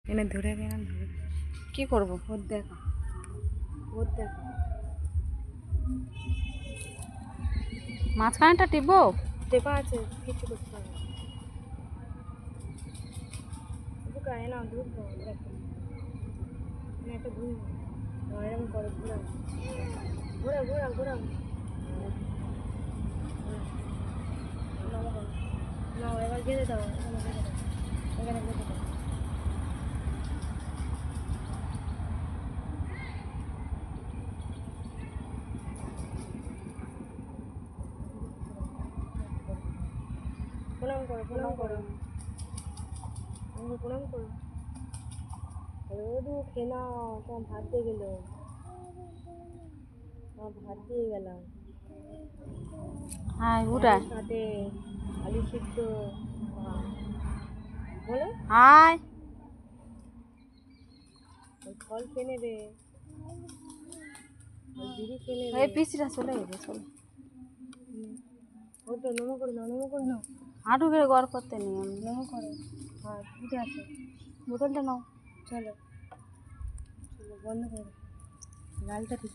এনে ধরে নে ধরে কি করবো ওর দেখা মাঝখানেটা টিপবো টেপা আছে কিছু করতে হবে গায়ে না ধরবো দেখো একটা ঘুম এরকম করে ঘোরা না এবার গেঁদে দাও এখানে গেঁদে দাও প্রণাম করো প্রণাম করো রোদু খেয়ে নাও তোমার ভাত দিয়ে গেল গেলাম হ্যাঁ ওটা সাথে আলু সিদ্ধ বলো হাই ফল খেয়ে নেবে বিড়ি খেয়ে নেবে এই পিসিটা চলে গেছে চলে ও তো নমো করে নাও হাঁটু করে গড় করতে নেই আমি নমো করো হ্যাঁ উঠে আসো বোতলটা নাও চলো বন্ধ করে লালটা ঠিক